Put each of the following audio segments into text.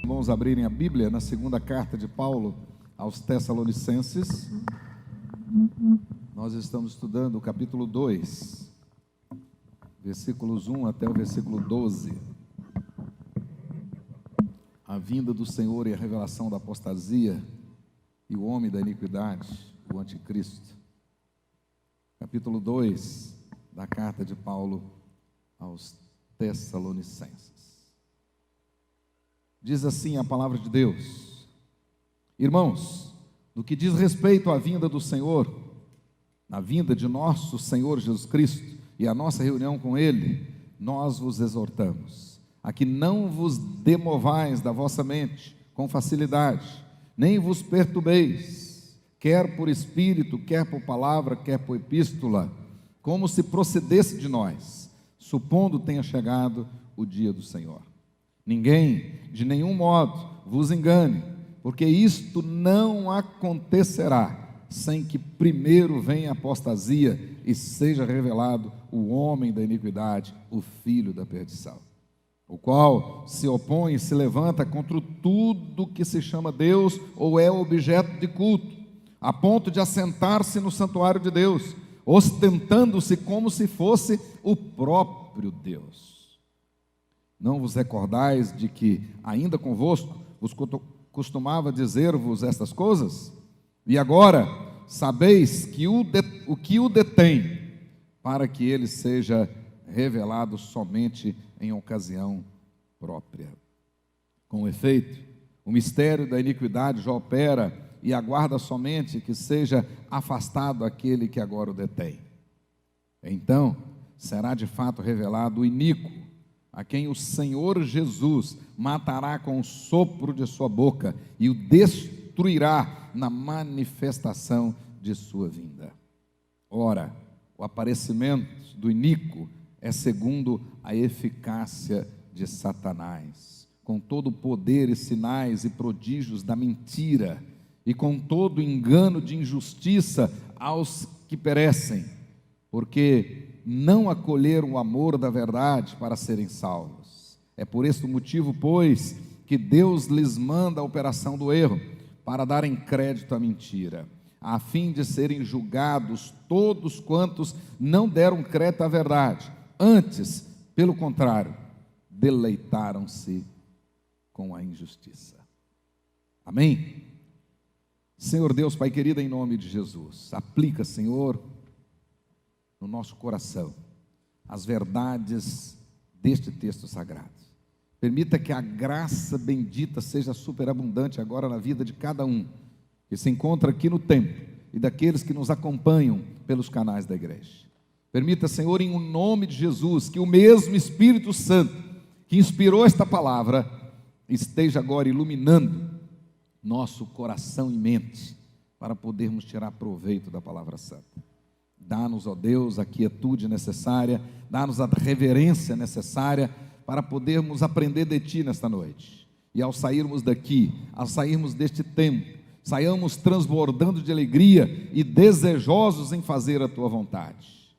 Vamos abrirem a Bíblia na segunda carta de Paulo aos Tessalonicenses. Nós estamos estudando o capítulo 2, versículos 1 até o versículo 12. A vinda do Senhor e a revelação da apostasia e o homem da iniquidade, o anticristo. Capítulo 2 da carta de Paulo aos Tessalonicenses. Diz assim a palavra de Deus: Irmãos, no que diz respeito à vinda do Senhor, na vinda de nosso Senhor Jesus Cristo e a nossa reunião com Ele, nós vos exortamos a que não vos demovais da vossa mente com facilidade, nem vos perturbeis, quer por espírito, quer por palavra, quer por epístola, como se procedesse de nós, supondo tenha chegado o dia do Senhor. Ninguém, de nenhum modo, vos engane, porque isto não acontecerá sem que primeiro venha a apostasia e seja revelado o homem da iniquidade, o filho da perdição, o qual se opõe e se levanta contra tudo que se chama Deus ou é objeto de culto, a ponto de assentar-se no santuário de Deus, ostentando-se como se fosse o próprio Deus. Não vos recordais de que, ainda convosco, vos costumava dizer-vos estas coisas? E agora sabeis que o que o detém, para que ele seja revelado somente em ocasião própria. Com efeito, o mistério da iniquidade já opera e aguarda somente que seja afastado aquele que agora o detém. Então, será de fato revelado o iníquo, a quem o Senhor Jesus matará com o sopro de sua boca e o destruirá na manifestação de sua vinda. Ora, o aparecimento do iníquo é segundo a eficácia de Satanás, com todo o poder e sinais e prodígios da mentira, e com todo o engano de injustiça aos que perecem, porque não acolheram o amor da verdade para serem salvos. É por este motivo, pois, que Deus lhes manda a operação do erro, para darem crédito à mentira, a fim de serem julgados todos quantos não deram crédito à verdade, antes, pelo contrário, deleitaram-se com a injustiça. Amém? Senhor Deus, Pai querido, em nome de Jesus, aplica, Senhor, no nosso coração as verdades deste texto sagrado. Permita que a graça bendita seja superabundante agora na vida de cada um que se encontra aqui no templo e daqueles que nos acompanham pelos canais da igreja. Permita, Senhor, em nome de Jesus, que o mesmo Espírito Santo que inspirou esta palavra esteja agora iluminando nosso coração e mente para podermos tirar proveito da palavra santa. Dá-nos, ó Deus, a quietude necessária, dá-nos a reverência necessária para podermos aprender de Ti nesta noite. E ao sairmos daqui, ao sairmos deste tempo, saiamos transbordando de alegria e desejosos em fazer a Tua vontade.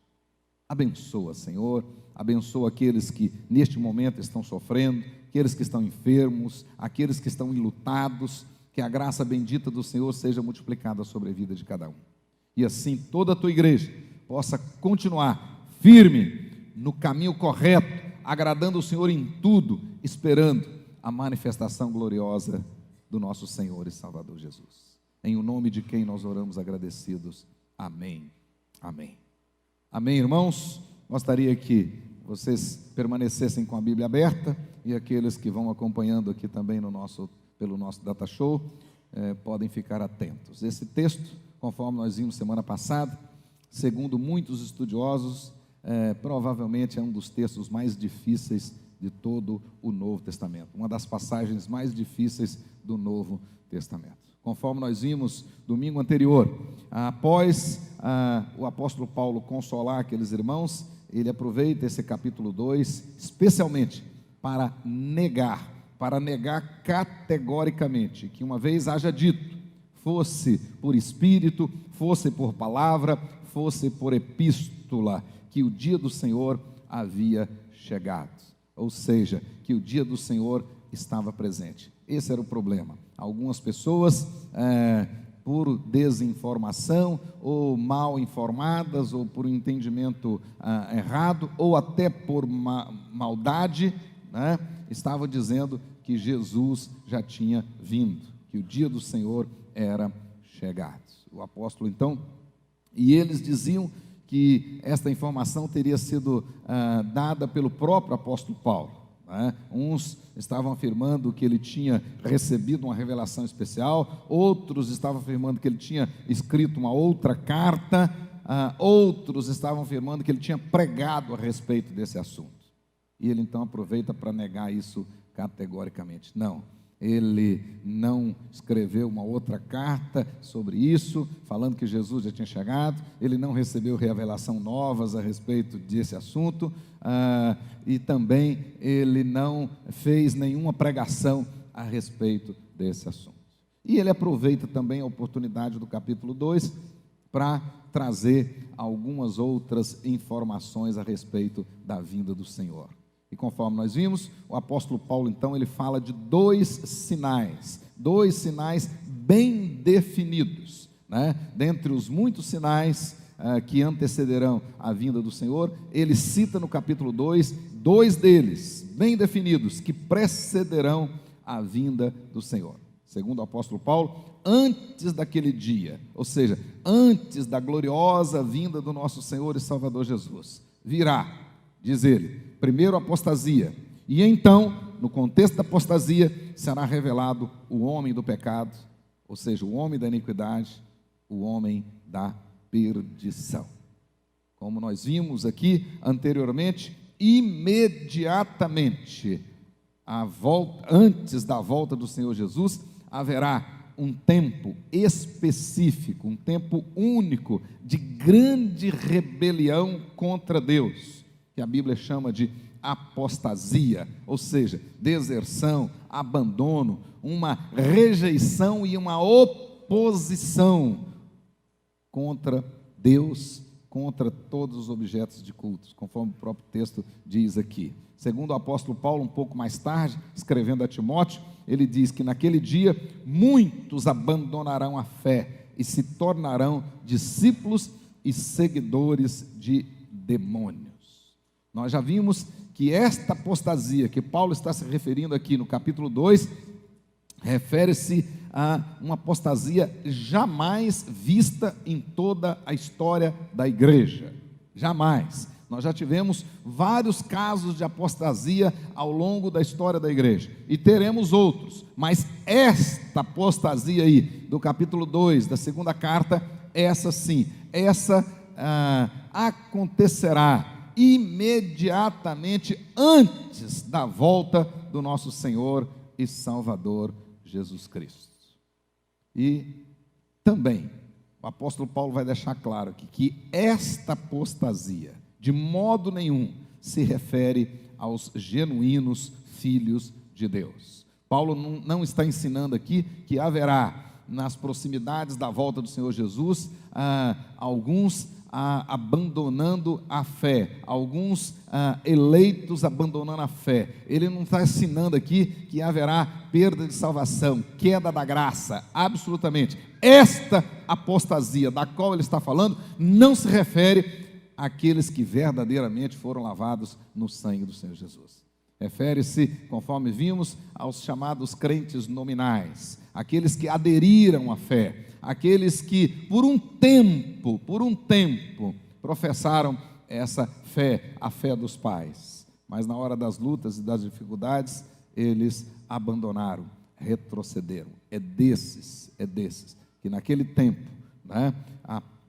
Abençoa, Senhor, abençoa aqueles que neste momento estão sofrendo, aqueles que estão enfermos, aqueles que estão enlutados, que a graça bendita do Senhor seja multiplicada sobre a vida de cada um. E assim toda a Tua igreja possa continuar firme no caminho correto, agradando o Senhor em tudo, esperando a manifestação gloriosa do nosso Senhor e Salvador Jesus. Em o nome de quem nós oramos agradecidos. Amém. Amém. Amém, irmãos? Gostaria que vocês permanecessem com a Bíblia aberta e aqueles que vão acompanhando aqui também pelo nosso data show, podem ficar atentos. Esse texto, conforme nós vimos semana passada, segundo muitos estudiosos, provavelmente é um dos textos mais difíceis de todo o Novo Testamento, uma das passagens mais difíceis do Novo Testamento. Conforme nós vimos domingo anterior, após o apóstolo Paulo consolar aqueles irmãos, ele aproveita esse capítulo 2, especialmente para negar categoricamente, que uma vez haja dito, fosse por espírito, fosse por palavra, fosse por epístola, que o dia do Senhor havia chegado, ou seja, que o dia do Senhor estava presente. Esse era o problema. Algumas pessoas, por desinformação, ou mal informadas, ou por entendimento errado, ou até por maldade, né, estavam dizendo que Jesus já tinha vindo, que o dia do Senhor era chegado. O apóstolo então, e eles diziam que esta informação teria sido dada pelo próprio apóstolo Paulo, né? Uns estavam afirmando que ele tinha recebido uma revelação especial, outros estavam afirmando que ele tinha escrito uma outra carta, outros estavam afirmando que ele tinha pregado a respeito desse assunto. E ele então aproveita para negar isso categoricamente. Não, ele não escreveu uma outra carta sobre isso, falando que Jesus já tinha chegado, ele não recebeu revelação novas a respeito desse assunto, e também ele não fez nenhuma pregação a respeito desse assunto. E ele aproveita também a oportunidade do capítulo 2 para trazer algumas outras informações a respeito da vinda do Senhor. E conforme nós vimos, o apóstolo Paulo, então, ele fala de dois sinais bem definidos, né? Dentre os muitos sinais que antecederão a vinda do Senhor, ele cita no capítulo 2, dois deles, bem definidos, que precederão a vinda do Senhor. Segundo o apóstolo Paulo, antes daquele dia, ou seja, antes da gloriosa vinda do nosso Senhor e Salvador Jesus, virá, diz ele, primeiro a apostasia, e então, no contexto da apostasia, será revelado o homem do pecado, ou seja, o homem da iniquidade, o homem da perdição. Como nós vimos aqui anteriormente, imediatamente, antes da volta do Senhor Jesus, haverá um tempo específico, um tempo único de grande rebelião contra Deus, que a Bíblia chama de apostasia, ou seja, deserção, abandono, uma rejeição e uma oposição contra Deus, contra todos os objetos de cultos, conforme o próprio texto diz aqui. Segundo o apóstolo Paulo, um pouco mais tarde, escrevendo a Timóteo, ele diz que naquele dia muitos abandonarão a fé e se tornarão discípulos e seguidores de demônios. Nós já vimos que esta apostasia que Paulo está se referindo aqui no capítulo 2, refere-se a uma apostasia jamais vista em toda a história da igreja. Jamais. Nós já tivemos vários casos de apostasia ao longo da história da igreja, e teremos outros, mas esta apostasia aí, do capítulo 2, da segunda carta, essa sim, acontecerá imediatamente antes da volta do nosso Senhor e Salvador Jesus Cristo. E também o apóstolo Paulo vai deixar claro aqui que esta apostasia de modo nenhum se refere aos genuínos filhos de Deus. Paulo não está ensinando aqui que haverá nas proximidades da volta do Senhor Jesus alguns abandonando a fé, alguns eleitos abandonando a fé. Ele não está ensinando aqui que haverá perda de salvação, queda da graça, absolutamente. Esta apostasia da qual ele está falando não se refere àqueles que verdadeiramente foram lavados no sangue do Senhor Jesus. Refere-se, conforme vimos, aos chamados crentes nominais, aqueles que aderiram à fé, aqueles que por um tempo, professaram essa fé, a fé dos pais, mas na hora das lutas e das dificuldades, eles abandonaram, retrocederam. É desses que naquele tempo, né,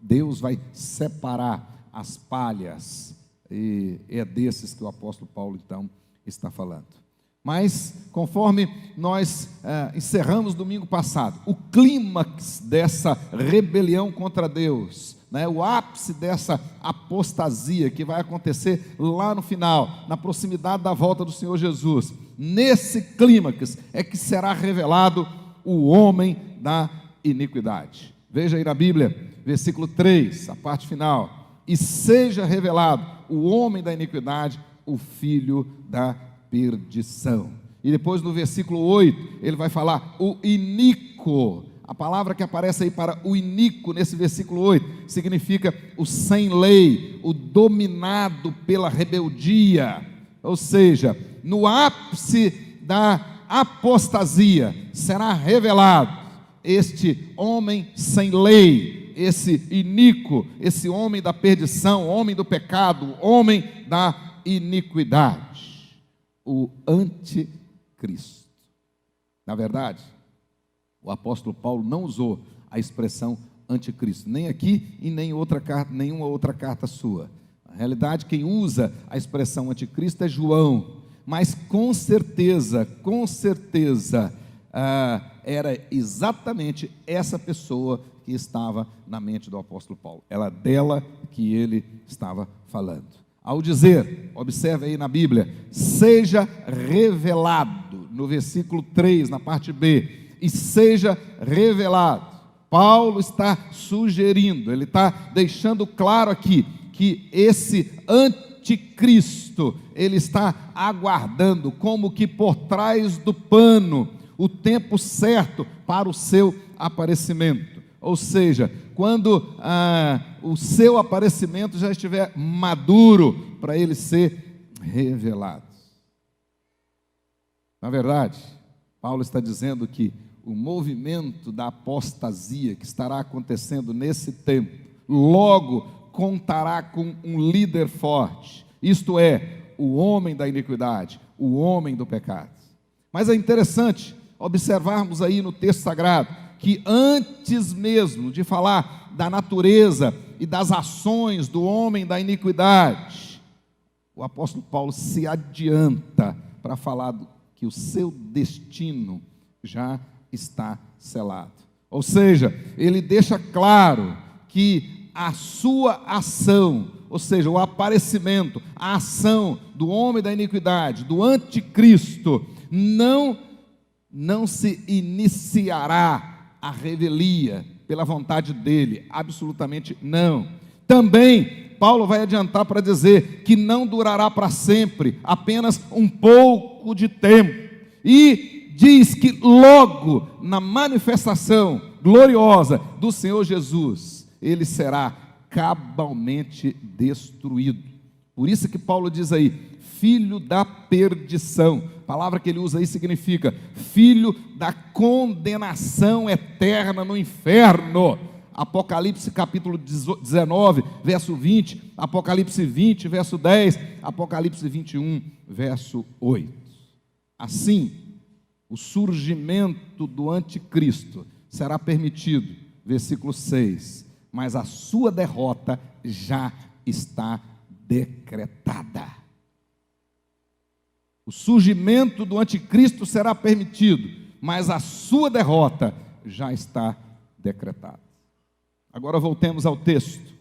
Deus vai separar as palhas, e é desses que o apóstolo Paulo então está falando. Mas, conforme nós encerramos domingo passado, o clímax dessa rebelião contra Deus, né, o ápice dessa apostasia que vai acontecer lá no final, na proximidade da volta do Senhor Jesus, nesse clímax é que será revelado o homem da iniquidade. Veja aí na Bíblia, versículo 3, a parte final: e seja revelado o homem da iniquidade, o filho da perdição. E depois no versículo 8, ele vai falar o iníquo. A palavra que aparece aí para o iníquo nesse versículo 8 significa o sem lei, o dominado pela rebeldia. Ou seja, no ápice da apostasia será revelado este homem sem lei, esse iníquo, esse homem da perdição, homem do pecado, homem da iniquidade, o anticristo. Na verdade, o apóstolo Paulo não usou a expressão anticristo, nem aqui e nem nenhuma outra carta sua. Na realidade, quem usa a expressão anticristo é João, mas com certeza, era exatamente essa pessoa que estava na mente do apóstolo Paulo. Era dela que ele estava falando. Ao dizer, observe aí na Bíblia, seja revelado, no versículo 3, na parte B, e seja revelado. Paulo está sugerindo, ele está deixando claro aqui, que esse anticristo, ele está aguardando, como que por trás do pano, o tempo certo para o seu aparecimento. Ou seja, quando o seu aparecimento já estiver maduro para ele ser revelado. Na verdade, Paulo está dizendo que o movimento da apostasia que estará acontecendo nesse tempo, logo contará com um líder forte, isto é, o homem da iniquidade, o homem do pecado. Mas é interessante observarmos aí no texto sagrado, que antes mesmo de falar da natureza e das ações do homem da iniquidade, o apóstolo Paulo se adianta para falar que o seu destino já está selado. Ou seja, ele deixa claro que a sua ação, ou seja, o aparecimento, a ação do homem da iniquidade, do anticristo, não se iniciará a revelia pela vontade dele, absolutamente não. Também Paulo vai adiantar para dizer que não durará para sempre, apenas um pouco de tempo. E diz que logo na manifestação gloriosa do Senhor Jesus, ele será cabalmente destruído. Por isso que Paulo diz aí, filho da perdição. A palavra que ele usa aí significa filho da condenação eterna no inferno. Apocalipse capítulo 19, verso 20, Apocalipse 20, verso 10, Apocalipse 21, verso 8. Assim, o surgimento do anticristo será permitido, versículo 6, mas a sua derrota já está decretada. O surgimento do anticristo será permitido, mas a sua derrota já está decretada. Agora voltemos ao texto.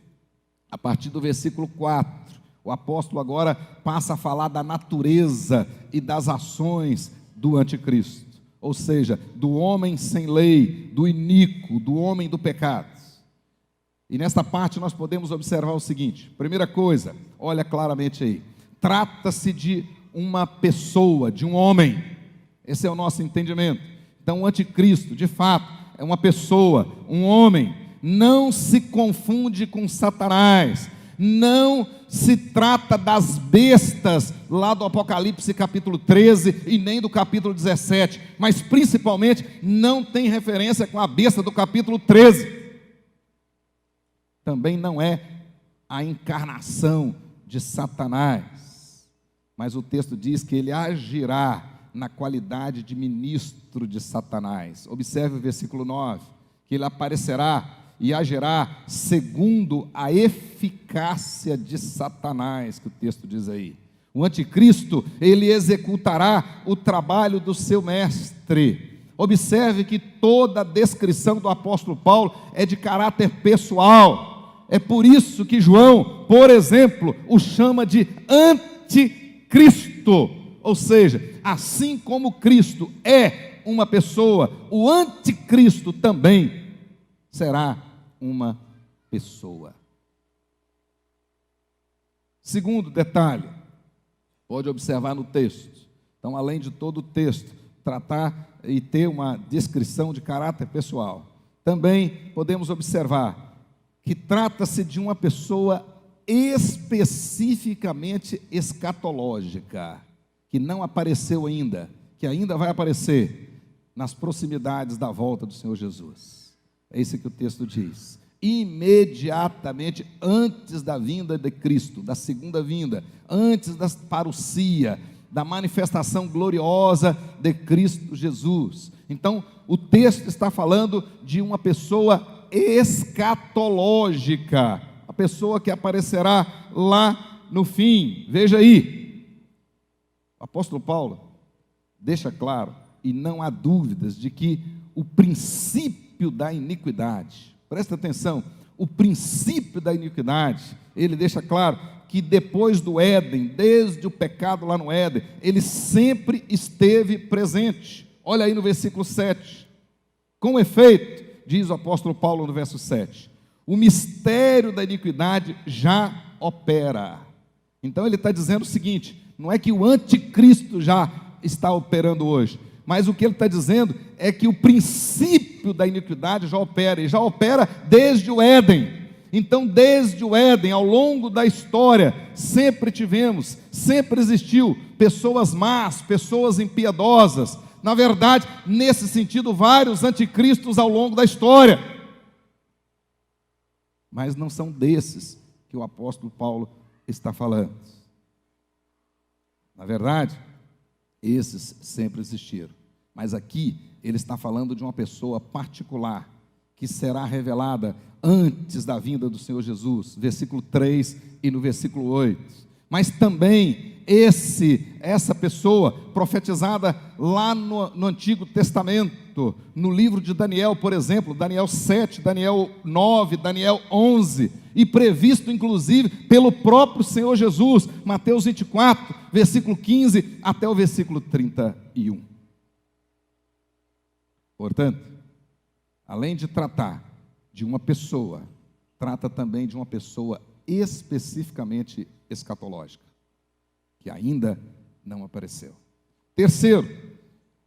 A partir do versículo 4, o apóstolo agora passa a falar da natureza e das ações do anticristo, ou seja, do homem sem lei, do iníquo, do homem do pecado. E nesta parte nós podemos observar o seguinte: primeira coisa, olha claramente aí, trata-se de uma pessoa, de um homem. Esse é o nosso entendimento. Então o anticristo, de fato, é uma pessoa, um homem. Não se confunde com Satanás, não se trata das bestas lá do Apocalipse capítulo 13 e nem do capítulo 17, mas principalmente não tem referência com a besta do capítulo 13. Também não é a encarnação de Satanás, mas o texto diz que ele agirá na qualidade de ministro de Satanás. Observe o versículo 9, que ele aparecerá e agirá segundo a eficácia de Satanás, que o texto diz aí. O anticristo, ele executará o trabalho do seu mestre. Observe que toda a descrição do apóstolo Paulo é de caráter pessoal. É por isso que João, por exemplo, o chama de anticristo. Ou seja, assim como Cristo é uma pessoa, o anticristo também será uma pessoa. Segundo detalhe, pode observar no texto, Então, além de todo o texto tratar e ter uma descrição de caráter pessoal, também podemos observar que trata-se de uma pessoa especificamente escatológica, que não apareceu ainda, que ainda vai aparecer nas proximidades da volta do Senhor Jesus. É isso que o texto diz. Imediatamente antes da vinda de Cristo, da segunda vinda, antes da parousia, da manifestação gloriosa de Cristo Jesus. Então, o texto está falando de uma pessoa escatológica, a pessoa que aparecerá lá no fim. Veja aí, o apóstolo Paulo deixa claro, e não há dúvidas de que o princípio da iniquidade, presta atenção, o princípio da iniquidade, ele deixa claro que depois do Éden, desde o pecado lá no Éden, ele sempre esteve presente. Olha aí no versículo 7. Com efeito, diz o apóstolo Paulo no verso 7, o mistério da iniquidade já opera. Então ele está dizendo o seguinte, não é que o anticristo já está operando hoje, mas o que ele está dizendo é que o princípio da iniquidade já opera, e já opera desde o Éden. Então, desde o Éden, ao longo da história, sempre tivemos, sempre existiu pessoas más, pessoas impiedosas. Na verdade, nesse sentido, vários anticristos ao longo da história. Mas não são desses que o apóstolo Paulo está falando. Na verdade, esses sempre existiram. Mas aqui, ele está falando de uma pessoa particular, que será revelada antes da vinda do Senhor Jesus, versículo 3 e no versículo 8. Mas também essa pessoa profetizada lá no Antigo Testamento, no livro de Daniel, por exemplo, Daniel 7, Daniel 9, Daniel 11, e previsto inclusive pelo próprio Senhor Jesus, Mateus 24, versículo 15 até o versículo 31. Portanto, além de tratar de uma pessoa, trata também de uma pessoa especificamente escatológica, que ainda não apareceu. Terceiro,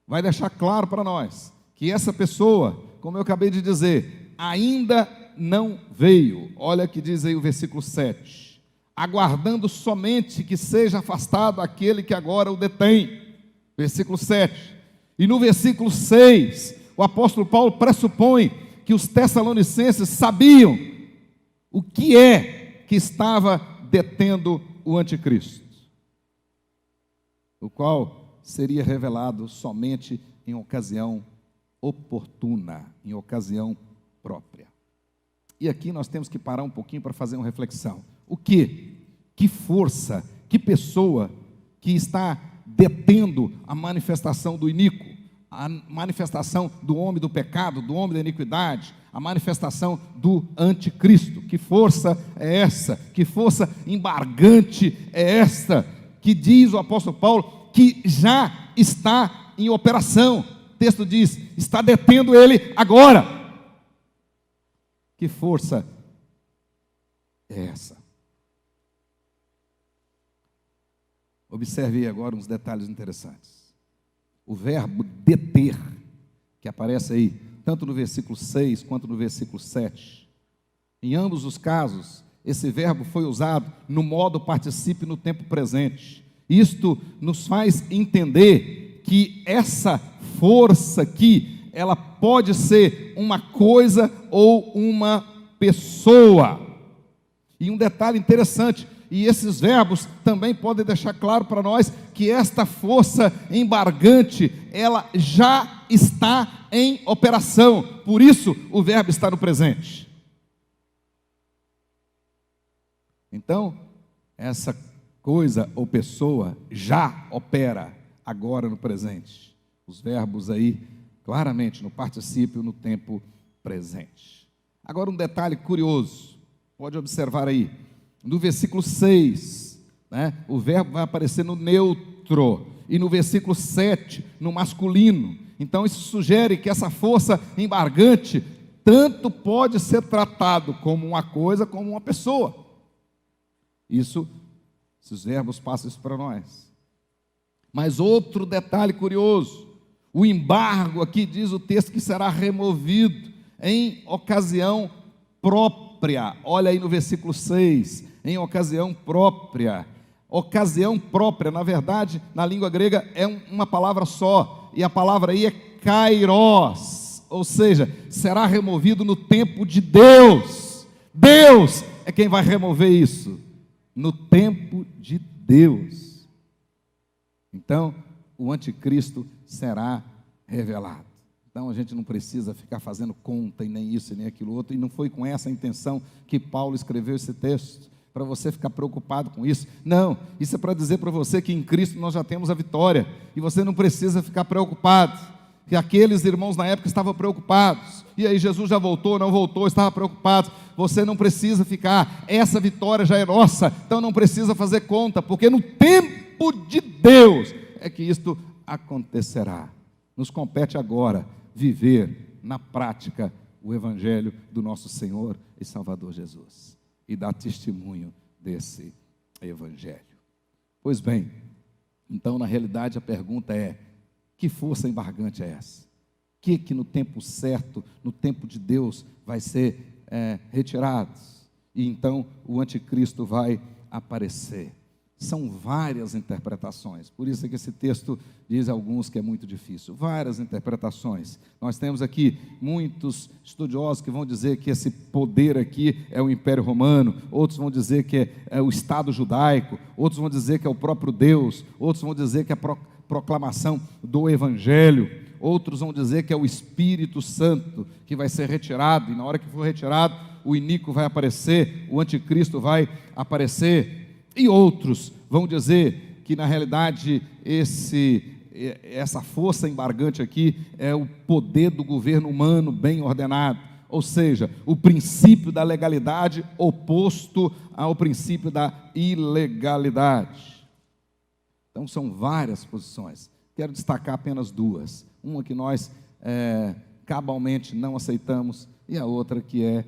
vai deixar claro para nós que essa pessoa, como eu acabei de dizer, ainda não veio. Olha que diz aí o versículo 7, aguardando somente que seja afastado aquele que agora o detém. Versículo 7. E no versículo 6, o apóstolo Paulo pressupõe que os tessalonicenses sabiam o que é que estava detendo o anticristo, o qual seria revelado somente em ocasião oportuna, em ocasião própria. E aqui nós temos que parar um pouquinho para fazer uma reflexão. O que? Que força, que pessoa que está detendo a manifestação do iníquo, a manifestação do homem do pecado, do homem da iniquidade, a manifestação do anticristo? Que força é essa? Que força embargante é esta? Que diz o apóstolo Paulo que já está em operação. O texto diz, está detendo ele agora. Que força é essa? Observe agora uns detalhes interessantes. O verbo deter, que aparece aí, tanto no versículo 6 quanto no versículo 7. Em ambos os casos, esse verbo foi usado no modo particípio no tempo presente. Isto nos faz entender que essa força aqui, ela pode ser uma coisa ou uma pessoa. E um detalhe interessante, e esses verbos também podem deixar claro para nós que esta força embargante, ela já está em operação. Por isso, o verbo está no presente. Então, essa coisa ou pessoa já opera agora no presente. Os verbos aí, claramente, no particípio, no tempo presente. Agora, um detalhe curioso, pode observar aí. No versículo 6, né, o verbo vai aparecer no neutro, e no versículo 7, no masculino. Então isso sugere que essa força embargante tanto pode ser tratado como uma coisa, como uma pessoa. Isso, esses verbos passam isso para nós. Mas outro detalhe curioso, o embargo aqui diz o texto que será removido em ocasião própria. Olha aí no versículo 6, em ocasião própria. Ocasião própria, na verdade, na língua grega é uma palavra só, e a palavra aí é kairos, ou seja, será removido no tempo de Deus. Deus é quem vai remover isso, no tempo de Deus. Então, o anticristo será revelado. Então, a gente não precisa ficar fazendo conta e nem isso e nem aquilo outro, e não foi com essa intenção que Paulo escreveu esse texto, para você ficar preocupado com isso. Não, isso é para dizer para você que em Cristo nós já temos a vitória, e você não precisa ficar preocupado, que aqueles irmãos na época estavam preocupados, e aí Jesus já voltou, não voltou, estava preocupado. Você não precisa ficar, essa vitória já é nossa, então não precisa fazer conta, porque no tempo de Deus é que isto acontecerá. Nos compete agora viver na prática o evangelho do nosso Senhor e Salvador Jesus, e dar testemunho desse evangelho. Pois bem, então na realidade a pergunta é: que força embargante é essa? Que no tempo certo, no tempo de Deus, vai ser retirado? E então o anticristo vai aparecer. São várias interpretações, por isso é que esse texto diz alguns que é muito difícil. Várias interpretações. Nós temos aqui muitos estudiosos que vão dizer que esse poder aqui é o Império Romano, outros vão dizer que é o Estado judaico, outros vão dizer que é o próprio Deus, outros vão dizer que é a proclamação do Evangelho, outros vão dizer que é o Espírito Santo que vai ser retirado, e na hora que for retirado, o iníquo vai aparecer, o anticristo vai aparecer. E outros vão dizer que na realidade essa força embargante aqui é o poder do governo humano bem ordenado, ou seja, o princípio da legalidade oposto ao princípio da ilegalidade. Então são várias posições, quero destacar apenas duas, uma que nós cabalmente não aceitamos e a outra que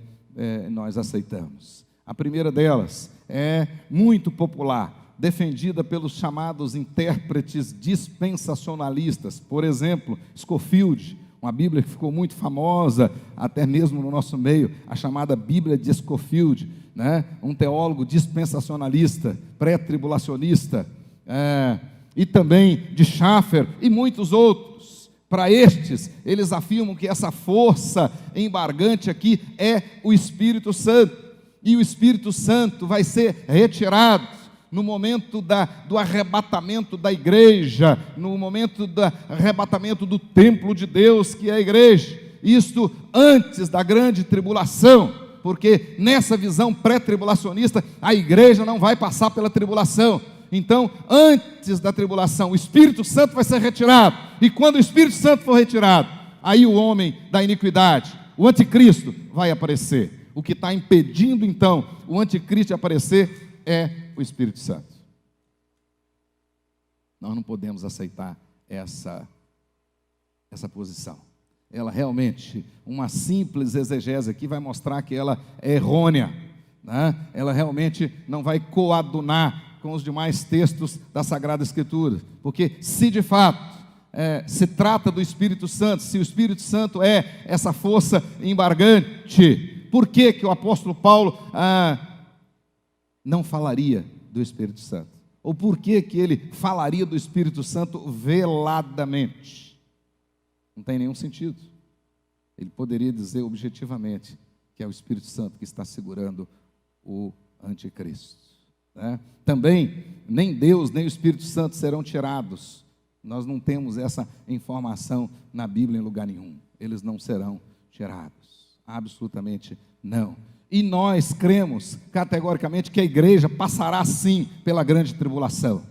nós aceitamos. A primeira delas é muito popular, defendida pelos chamados intérpretes dispensacionalistas. Por exemplo, Scofield, uma Bíblia que ficou muito famosa, até mesmo no nosso meio, a chamada Bíblia de Scofield, né? Um teólogo dispensacionalista, pré-tribulacionista, e também de Schaffer e muitos outros. Para estes, eles afirmam que essa força embargante aqui é o Espírito Santo. E o Espírito Santo vai ser retirado no momento do arrebatamento da igreja, no momento do arrebatamento do templo de Deus, que é a igreja. Isto antes da grande tribulação, porque nessa visão pré-tribulacionista, a igreja não vai passar pela tribulação. Então, antes da tribulação, o Espírito Santo vai ser retirado. E quando o Espírito Santo for retirado, aí o homem da iniquidade, o anticristo, vai aparecer. O que está impedindo, então, o anticristo de aparecer é o Espírito Santo. Nós não podemos aceitar essa posição. Ela realmente, uma simples exegese aqui vai mostrar que ela é errônea, né? Ela realmente não vai coadunar com os demais textos da Sagrada Escritura, porque se de fato se trata do Espírito Santo, se o Espírito Santo é essa força embargante, por que o apóstolo Paulo não falaria do Espírito Santo? Ou por que ele falaria do Espírito Santo veladamente? Não tem nenhum sentido. Ele poderia dizer objetivamente que é o Espírito Santo que está segurando o anticristo, né? Também, nem Deus, nem o Espírito Santo serão tirados. Nós não temos essa informação na Bíblia em lugar nenhum. Eles não serão tirados. Absolutamente não. E nós cremos categoricamente que a igreja passará sim pela grande tribulação.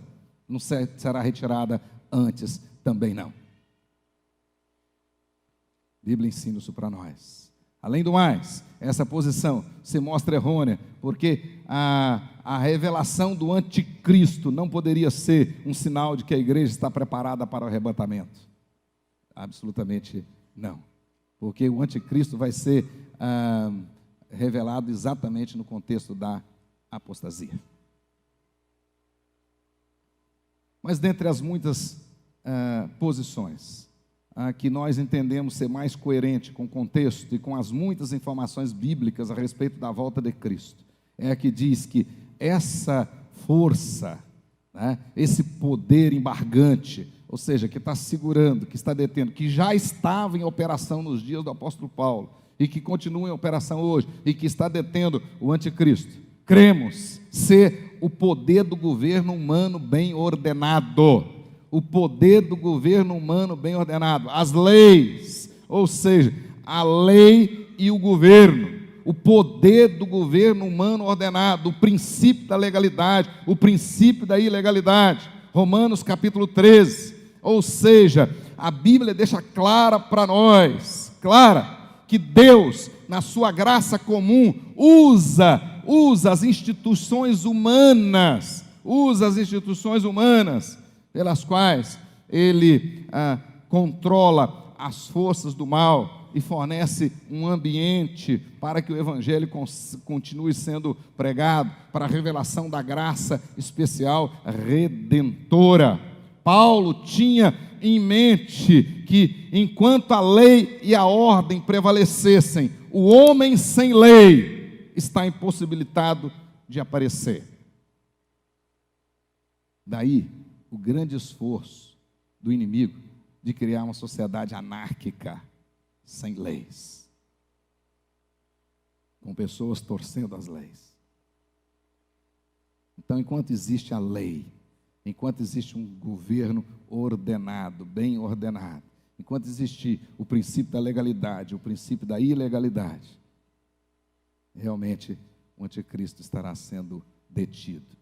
Não será retirada antes também não. A Bíblia ensina isso para nós. Além do mais, essa posição se mostra errônea, porque a revelação do anticristo não poderia ser um sinal de que a igreja está preparada para o arrebatamento. Absolutamente não. Porque o anticristo vai ser revelado exatamente no contexto da apostasia. Mas dentre as muitas posições, a que nós entendemos ser mais coerente com o contexto e com as muitas informações bíblicas a respeito da volta de Cristo, é a que diz que essa força, né, esse poder embargante, ou seja, que está segurando, que está detendo, que já estava em operação nos dias do apóstolo Paulo, e que continua em operação hoje, e que está detendo o anticristo, cremos ser o poder do governo humano bem ordenado, o poder do governo humano bem ordenado, as leis, ou seja, a lei e o governo, o poder do governo humano ordenado, o princípio da legalidade, o princípio da ilegalidade, Romanos capítulo 13, ou seja, a Bíblia deixa clara para nós, que Deus, na sua graça comum, usa as instituições humanas, pelas quais Ele controla as forças do mal e fornece um ambiente para que o Evangelho continue sendo pregado, para a revelação da graça especial redentora. Paulo tinha em mente que, enquanto a lei e a ordem prevalecessem, o homem sem lei está impossibilitado de aparecer. Daí o grande esforço do inimigo de criar uma sociedade anárquica, sem leis, com pessoas torcendo as leis. Então, enquanto existe a lei, enquanto existe um governo ordenado, bem ordenado, enquanto existe o princípio da legalidade, o princípio da ilegalidade, realmente o anticristo estará sendo detido.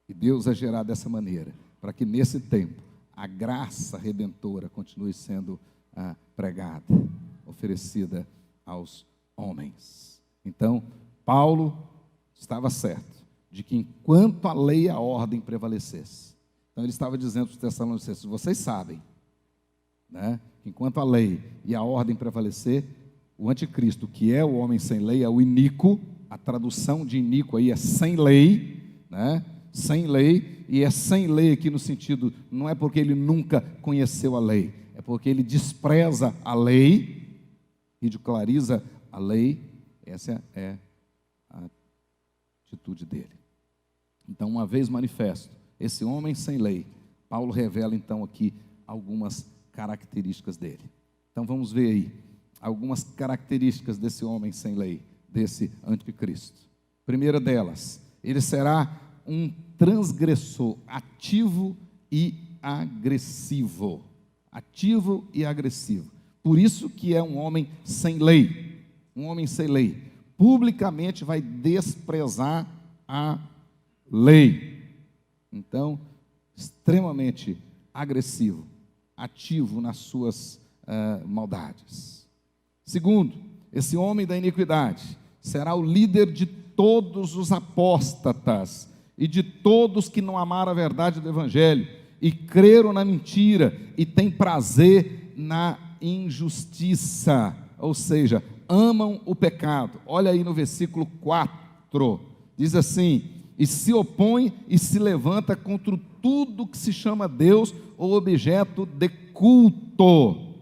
E Deus agirá dessa maneira, para que nesse tempo a graça redentora continue sendo pregada, oferecida aos homens. Então, Paulo estava certo de que enquanto a lei e a ordem prevalecesse, então ele estava dizendo para os Tessalonicenses: vocês sabem, né, que enquanto a lei e a ordem prevalecer, o anticristo, que é o homem sem lei, é o iníquo, a tradução de iníquo aí é sem lei, né, sem lei, e é sem lei aqui no sentido, não é porque ele nunca conheceu a lei, é porque ele despreza a lei, ridiculariza a lei. Essa é a atitude dele. Então, uma vez manifesto esse homem sem lei, Paulo revela então aqui algumas características dele. Então vamos ver aí algumas características desse homem sem lei, desse anticristo. Primeira delas, ele será um transgressor ativo e agressivo. Ativo e agressivo. Por isso que é um homem sem lei. Um homem sem lei. Publicamente vai desprezar a lei. Então, extremamente agressivo, ativo nas suas maldades. Segundo, esse homem da iniquidade será o líder de todos os apóstatas e de todos que não amaram a verdade do Evangelho e creram na mentira e têm prazer na injustiça, ou seja, amam o pecado. Olha aí no versículo 4, diz assim: e se opõe e se levanta contra tudo que se chama Deus ou objeto de culto.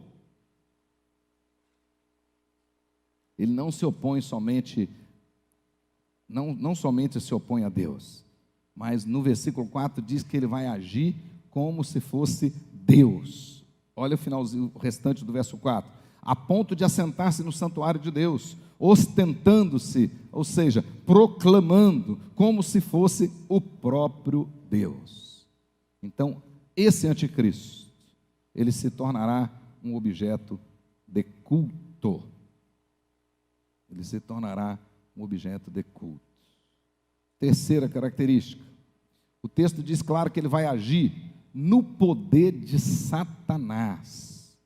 Ele não se opõe somente, não somente se opõe a Deus, mas no versículo 4 diz que ele vai agir como se fosse Deus. Olha o finalzinho, o restante do verso 4. A ponto de assentar-se no santuário de Deus, ostentando-se, ou seja, proclamando como se fosse o próprio Deus. Então, esse anticristo, ele se tornará um objeto de culto. Ele se tornará um objeto de culto. Terceira característica, o texto diz claro que ele vai agir no poder de Satanás.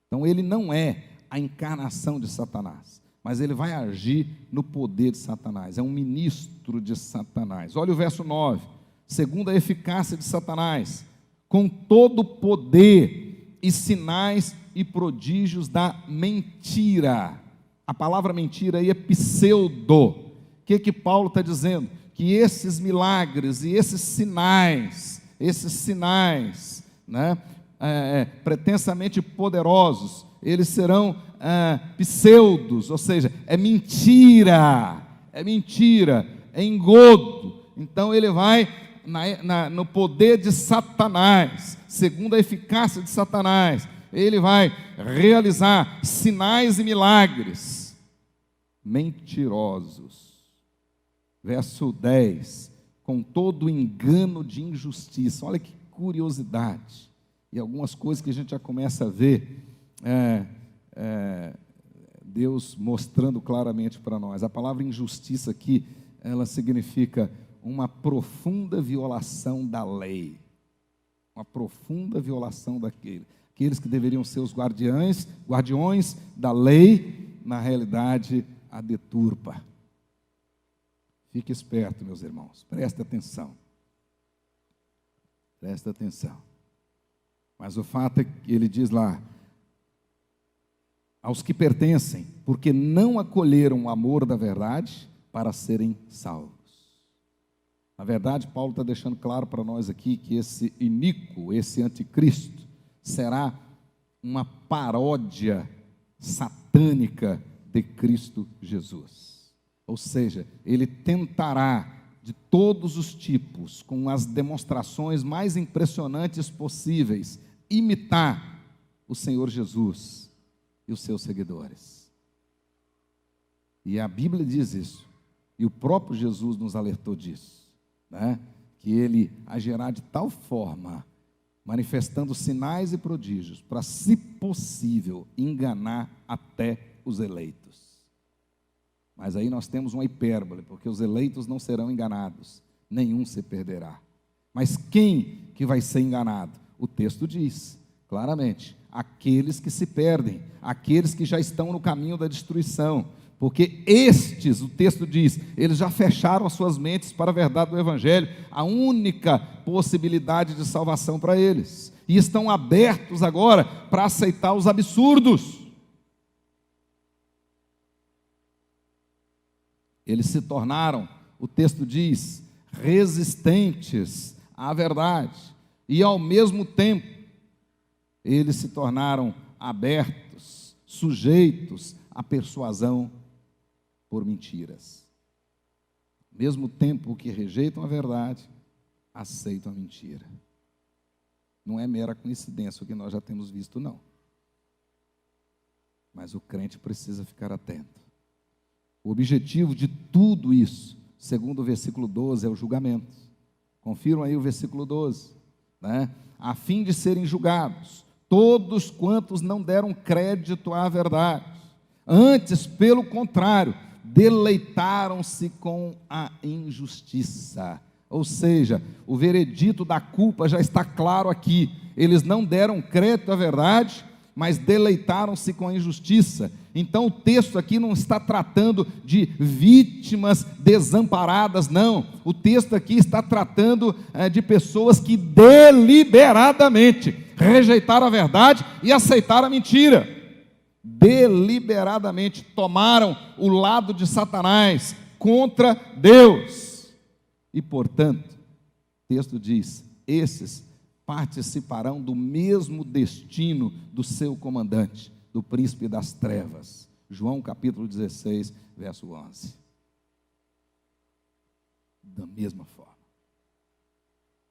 Então, ele não é a encarnação de Satanás, mas ele vai agir no poder de Satanás, é um ministro de Satanás. Olha o verso 9, segundo a eficácia de Satanás, com todo o poder e sinais e prodígios da mentira. A palavra mentira aí é pseudo. O que Paulo está dizendo? Que esses milagres e esses sinais, esses sinais, né, pretensamente poderosos, eles serão pseudos, ou seja, é mentira, é engodo. Então ele vai no poder de Satanás, segundo a eficácia de Satanás, ele vai realizar sinais e milagres mentirosos. Verso 10, com todo engano de injustiça. Olha que curiosidade, e algumas coisas que a gente já começa a ver, Deus mostrando claramente para nós. A palavra injustiça aqui, ela significa uma profunda violação da lei, uma profunda violação aqueles que deveriam ser os guardiões da lei, na realidade a deturpa. Fique esperto, meus irmãos, presta atenção. Mas o fato é que ele diz lá, aos que pertencem, porque não acolheram o amor da verdade para serem salvos. Na verdade, Paulo está deixando claro para nós aqui que esse iníquo, esse anticristo, será uma paródia satânica de Cristo Jesus. Ou seja, ele tentará de todos os tipos, com as demonstrações mais impressionantes possíveis, imitar o Senhor Jesus e os seus seguidores. E a Bíblia diz isso, e o próprio Jesus nos alertou disso, né? Que ele agirá de tal forma, manifestando sinais e prodígios, para, se possível, enganar até os eleitos. Mas aí nós temos uma hipérbole, porque os eleitos não serão enganados, nenhum se perderá. Mas quem que vai ser enganado? O texto diz claramente, aqueles que se perdem, aqueles que já estão no caminho da destruição, porque estes, o texto diz, eles já fecharam as suas mentes para a verdade do Evangelho, a única possibilidade de salvação para eles, e estão abertos agora para aceitar os absurdos. Eles se tornaram, o texto diz, resistentes à verdade, e ao mesmo tempo, eles se tornaram abertos, sujeitos à persuasão por mentiras. Ao mesmo tempo que rejeitam a verdade, aceitam a mentira. Não é mera coincidência o que nós já temos visto, não. Mas o crente precisa ficar atento. O objetivo de tudo isso, segundo o versículo 12, é o julgamento. Confiram aí o versículo 12, né? A fim de serem julgados todos quantos não deram crédito à verdade, antes, pelo contrário, deleitaram-se com a injustiça. Ou seja, o veredito da culpa já está claro aqui. Eles não deram crédito à verdade, mas deleitaram-se com a injustiça. Então o texto aqui não está tratando de vítimas desamparadas, não. O texto aqui está tratando de pessoas que deliberadamente rejeitaram a verdade e aceitaram a mentira. Deliberadamente tomaram o lado de Satanás contra Deus. E portanto, o texto diz, esses participarão do mesmo destino do seu comandante, do príncipe das trevas. João capítulo 16, verso 11. Da mesma forma.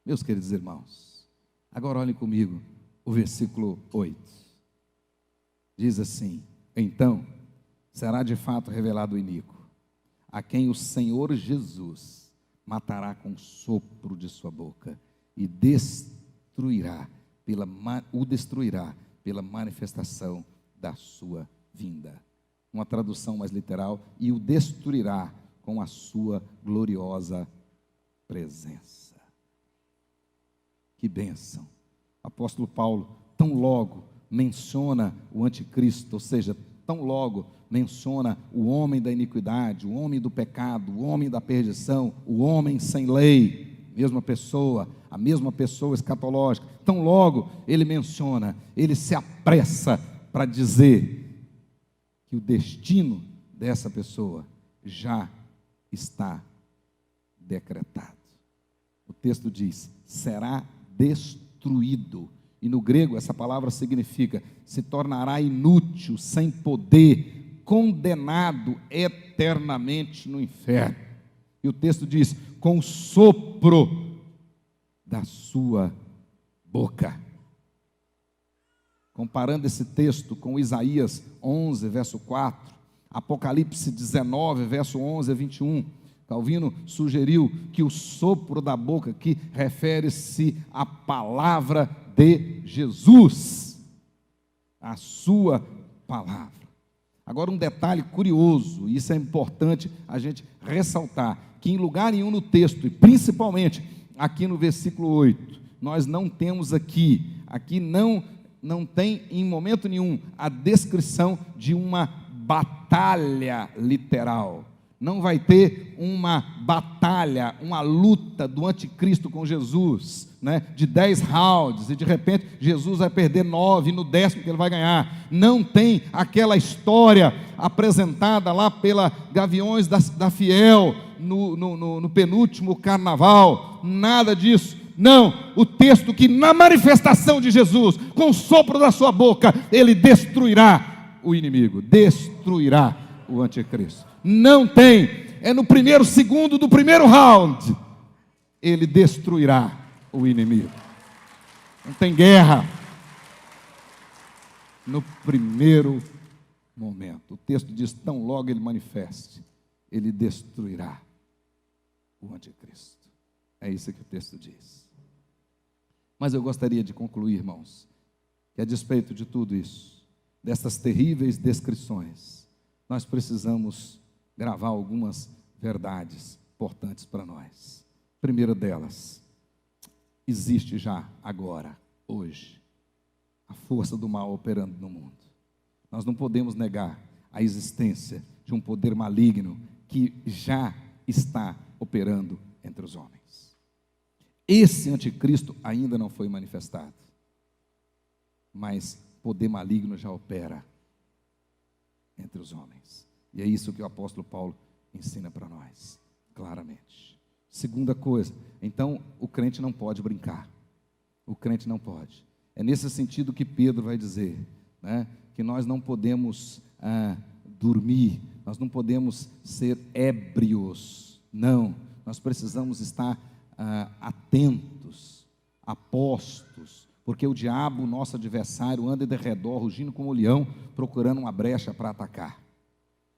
Meus queridos irmãos, agora olhem comigo o versículo 8. Diz assim, então, será de fato revelado o iníquo, a quem o Senhor Jesus matará com o sopro de sua boca, e o destruirá pela manifestação da sua vinda. Uma tradução mais literal, e o destruirá com a sua gloriosa presença. Que bênção! O apóstolo Paulo, tão logo menciona o anticristo, ou seja, tão logo menciona o homem da iniquidade, o homem do pecado, o homem da perdição, o homem sem lei, a mesma pessoa escatológica. Tão logo ele menciona, ele se apressa para dizer que o destino dessa pessoa já está decretado. O texto diz, será destruído. E no grego essa palavra significa: se tornará inútil, sem poder, condenado eternamente no inferno. E o texto diz: com o sopro da sua boca. Comparando esse texto com Isaías 11, verso 4, Apocalipse 19, verso 11 a 21, Calvino sugeriu que o sopro da boca aqui refere-se à palavra de Jesus, a sua palavra. Agora um detalhe curioso, e isso é importante a gente ressaltar, que em lugar nenhum no texto, e principalmente aqui no versículo 8, nós não temos aqui não tem em momento nenhum a descrição de uma batalha literal. Não vai ter uma batalha, uma luta do anticristo com Jesus, né, de 10 rounds, e de repente Jesus vai perder 9, e no 10º que ele vai ganhar. Não tem aquela história apresentada lá pela Gaviões da Fiel, no penúltimo carnaval, nada disso. Não, o texto que na manifestação de Jesus, com o sopro da sua boca, ele destruirá o inimigo, destruirá o anticristo. Não tem, é no primeiro segundo do primeiro round, ele destruirá o inimigo. Não tem guerra. No primeiro momento, o texto diz: tão logo ele manifeste, ele destruirá o anticristo. É isso que o texto diz. Mas eu gostaria de concluir, irmãos, que a despeito de tudo isso, dessas terríveis descrições, nós precisamos gravar algumas verdades importantes para nós. Primeira delas: existe já agora, hoje, a força do mal operando no mundo. Nós não podemos negar a existência de um poder maligno que já está operando entre os homens. Esse anticristo ainda não foi manifestado, mas poder maligno já opera entre os homens. E é isso que o apóstolo Paulo ensina para nós, claramente. Segunda coisa, então o crente não pode brincar. O crente não pode. É nesse sentido que Pedro vai dizer, né, que nós não podemos dormir, nós não podemos ser ébrios. Não, nós precisamos estar atentos, apostos, porque o diabo, nosso adversário, anda de redor, rugindo como um leão, procurando uma brecha para atacar.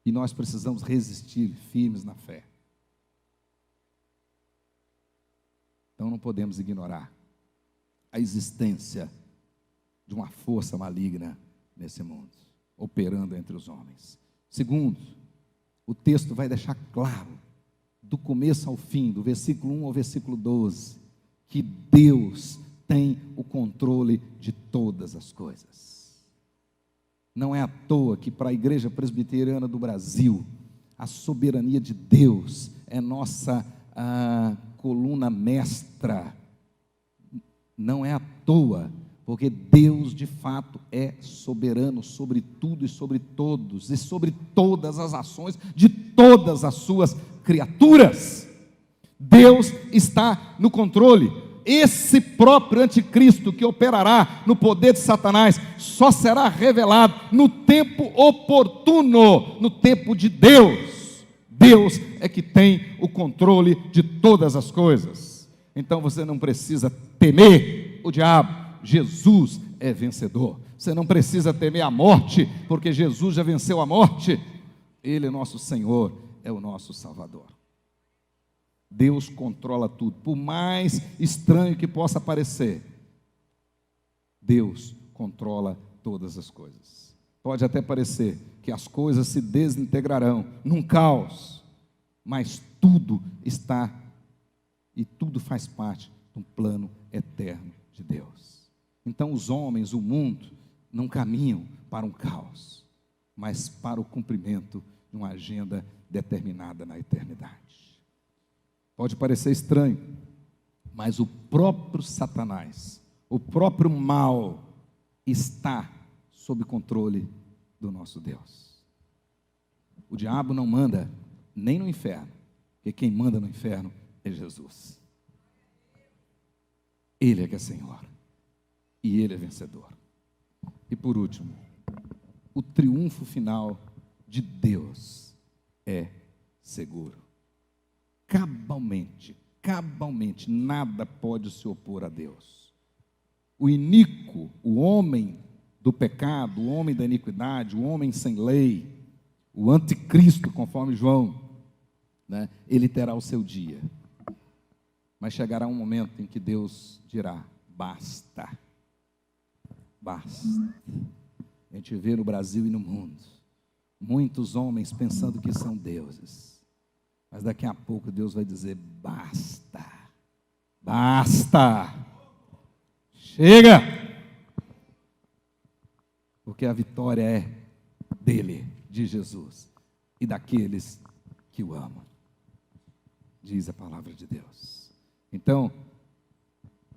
E nós precisamos resistir firmes na fé. Então não podemos ignorar a existência de uma força maligna nesse mundo, operando entre os homens. Segundo, o texto vai deixar claro, do começo ao fim, do versículo 1 ao versículo 12, que Deus tem o controle de todas as coisas. Não é à toa que para a Igreja Presbiteriana do Brasil, a soberania de Deus é nossa coluna mestra. Não é à toa, porque Deus de fato é soberano sobre tudo e sobre todos, e sobre todas as ações de todas as suas criaturas. Deus está no controle. Esse próprio anticristo que operará no poder de Satanás só será revelado no tempo oportuno, no tempo de Deus. Deus é que tem o controle de todas as coisas. Então você não precisa temer o diabo. Jesus é vencedor. Você não precisa temer a morte, porque Jesus já venceu a morte. Ele é nosso Senhor, é o nosso Salvador. Deus controla tudo, por mais estranho que possa parecer, Deus controla todas as coisas. Pode até parecer que as coisas se desintegrarão num caos, mas tudo está e tudo faz parte de um plano eterno de Deus. Então os homens, o mundo, não caminham para um caos, mas para o cumprimento de uma agenda determinada na eternidade. Pode parecer estranho, mas o próprio Satanás, o próprio mal, está sob controle do nosso Deus. O diabo não manda nem no inferno, porque quem manda no inferno é Jesus. Ele é que é Senhor. E Ele é vencedor. E por último, o triunfo final de Deus é seguro. Cabalmente, nada pode se opor a Deus. O iníquo, o homem do pecado, o homem da iniquidade, o homem sem lei, o anticristo, conforme João, né, ele terá o seu dia. Mas chegará um momento em que Deus dirá: basta. Basta. A gente vê no Brasil e no mundo muitos homens pensando que são deuses. Mas daqui a pouco Deus vai dizer: basta. Basta. Chega. Porque a vitória é dele, de Jesus, e daqueles que o amam, diz a palavra de Deus. Então,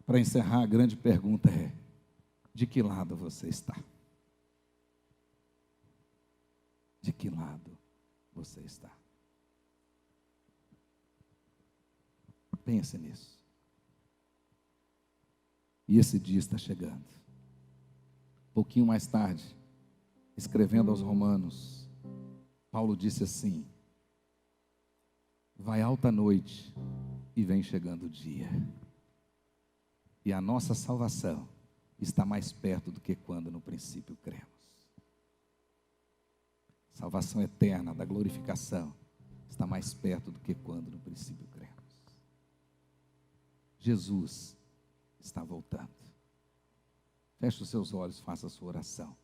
para encerrar, a grande pergunta é: de que lado você está? De que lado você está? Pense nisso. E esse dia está chegando. Um pouquinho mais tarde, escrevendo aos Romanos, Paulo disse assim: vai alta noite e vem chegando o dia. E a nossa salvação está mais perto do que quando no princípio cremos. Salvação eterna da glorificação está mais perto do que quando no princípio cremos. Jesus está voltando. Feche os seus olhos, faça a sua oração.